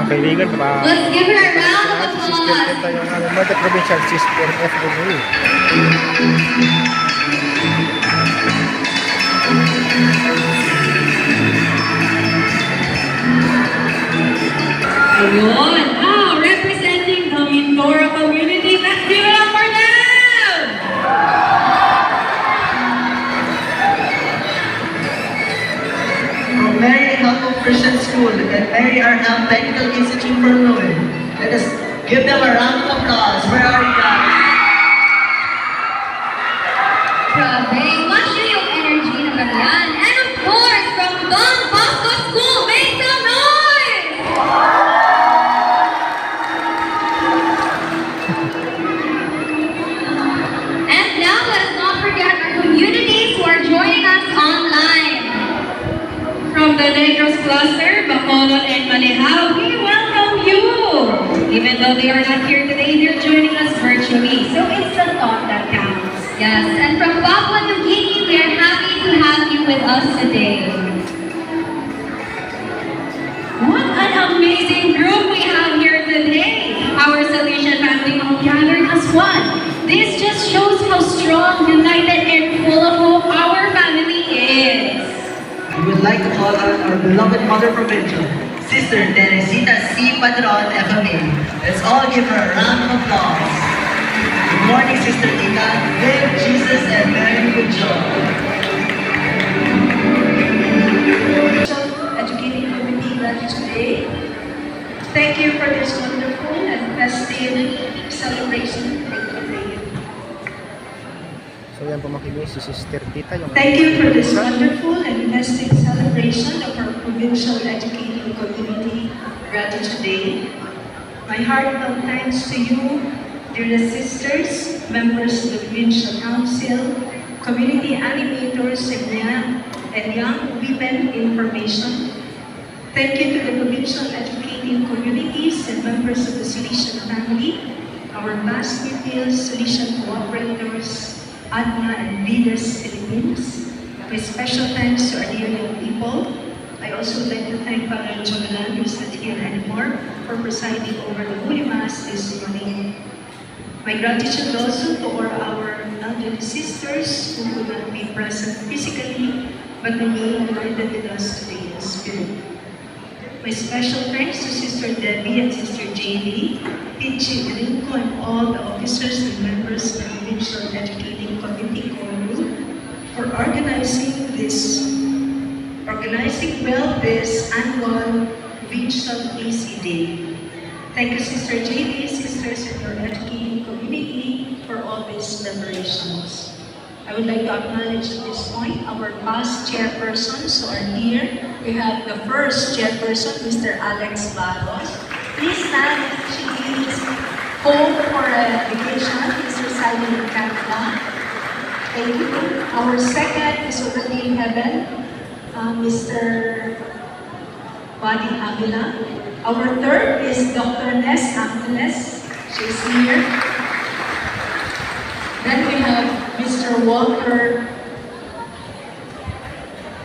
kaibigan, Let's give her a round of Sister applause. Tita yung multi-provincial Sister FMU. Ayun. Now, representing the Mindoro community, let's give it up for them! From Mary Help Christian School and Mary Arnam Technical Institute for Loy. Let us give them a round of applause. Where are you guys? Grabe, much yung energy na ganyan. And of course, from Don Bosco School, make some noise! And now, let us not forget our communities who are joining us online. From the Negros Cluster, Bacolod, and Manihao, we welcome you! Even though they are not here today, they're joining us virtually. So it's the thought that counts. Yes, and from Papua New Guinea, we are happy to have you with us today. What an amazing group we have here today! Our Salesian family all gathered as one. This just shows how strong, united, and full of hope our family is. We would like to call on our beloved Mother Provincial, Sister Teresita C. Padron, FMA. Let's all give her a round of applause. Good morning, Sister Tita. Live Jesus and very good joy. Educating community lunch today. Thank you for this wonderful and festive celebration. So yan po mga kaibigan, si Sister Tita yung Thank you for this wonderful and festive celebration of our provincial educating community Gratitude Day. My heartfelt thanks to you, dear sisters, members of the Provincial Council, community animators, and young women information. Thank you to the provincial educating communities and members of the Salesian family, our vast media Salesian cooperators, ADNA and Leaders Philippines. My special thanks to our dear young people. I also would like to thank Father Jovelan, who is not here anymore, for presiding over the Holy Mass this morning. My gratitude also to all our elderly sisters who could not be present physically, but remain united with us today in spirit. My special thanks to Sister Debbie and Sister JD, Pichi Rinko, and all the officers and members of the Provincial Educating Committee Group for organizing well this annual Provincial AC Day. Thank you, Sister JD, sisters in your educating community for all these preparations. I would like to acknowledge at this point our past chairpersons who are here. We have the first chairperson, Mr. Alex Barros. Please stand as she is home for a vacation. He's residing in Canada. Thank you. Our second is already in heaven, Mr. Buddy Avila. Our third is Dr. Ness Angeles. She's here. Then we have Mr. Walter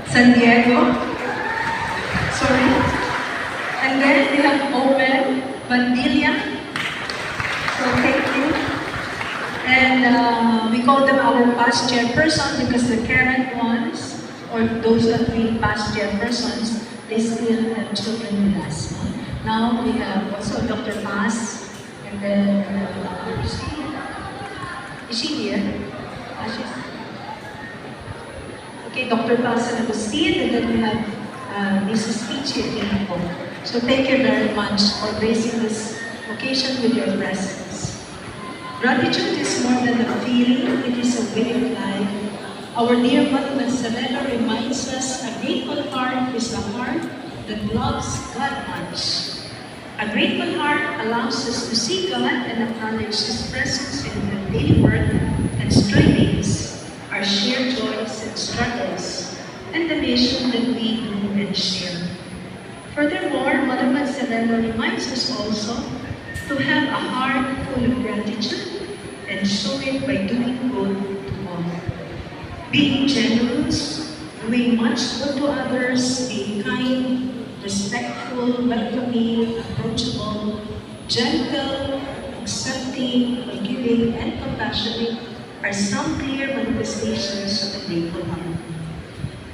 San Diego. Sorry. And then we have Owen Bandilla. So thank you. And we call them our past chairperson because the current ones, or those that we past chairpersons, they still have children with us. Now we have also Dr. Paz, and then is she here? Okay, Dr. Paz and Agustin, and then we have Mrs. Pichi Rinko. So thank you very much for gracing this occasion with your presence. Gratitude is more than a feeling, it is a way of life. Our dear Mother Magdalena reminds us a grateful heart is a heart that loves God much. A grateful heart allows us to see God and acknowledge His presence in the daily work and strivings, our shared joys and struggles, and the mission that we do and share. Furthermore, Mother Magdalena reminds us also to have a heart full of gratitude and show it by doing good to all. Being generous, doing much good to others, being kind, respectful, welcoming, approachable, gentle, accepting, forgiving, and compassionate are some clear manifestations of a grateful heart.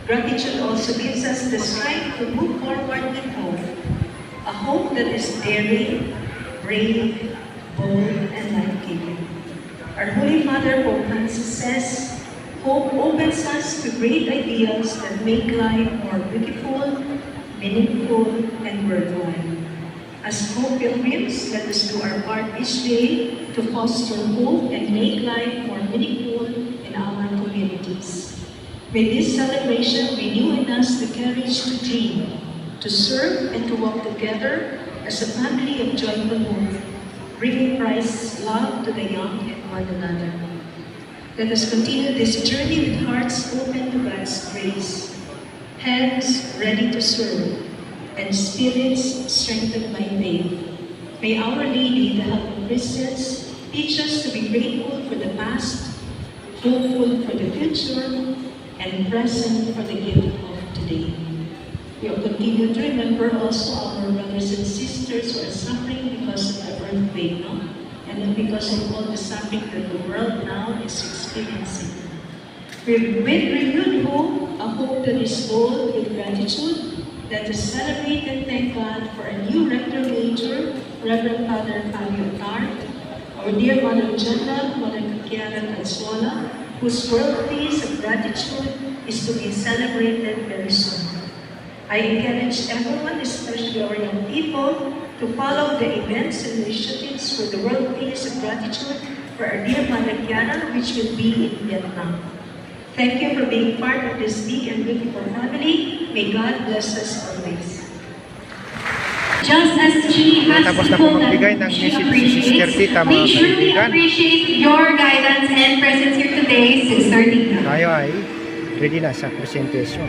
Gratitude also gives us the strength to move forward with hope, a hope that is daring, brave, bold, and life-giving. Our Holy Mother, Pope Francis says, hope opens us to great ideals that make life more beautiful, meaningful, and worthwhile. As hope pilgrims, let us do our part each day to foster hope and make life more meaningful in our communities. May this celebration renew in us the courage to dream, to serve, and to walk together as a family of joyful hope, bringing Christ's love to the young and one another. Let us continue this journey with hearts open to God's grace, hands ready to serve, and spirits strengthened by faith. May Our Lady, the Help of Christians, teach us to be grateful for the past, hopeful for the future, and present for the gift of today. We will continue to remember also our brothers and sisters who are suffering because of the earthquake, and because of all the suffering that the world now is experiencing. With renewed hope, a hope that is full with gratitude, let us celebrate and thank God for a new Rector Major, Reverend Father Fabio Tart, our dear Mother General, Mother Kiara Consuela, whose birthdays of gratitude is to be celebrated very soon. I encourage everyone, especially our young people, to follow the events and initiatives for the World Days of Gratitude for our dear Mother Kiara, which will be in Vietnam. Thank you for being part of this big and beautiful family. May God bless us always. Just as she has Tapos na po told magbigay ng that she message si Sister appreciates, Tita, mga we surely kaibigan. appreciate your guidance and presence here today, Sister Tita. Tayo ay ready na sa presentation.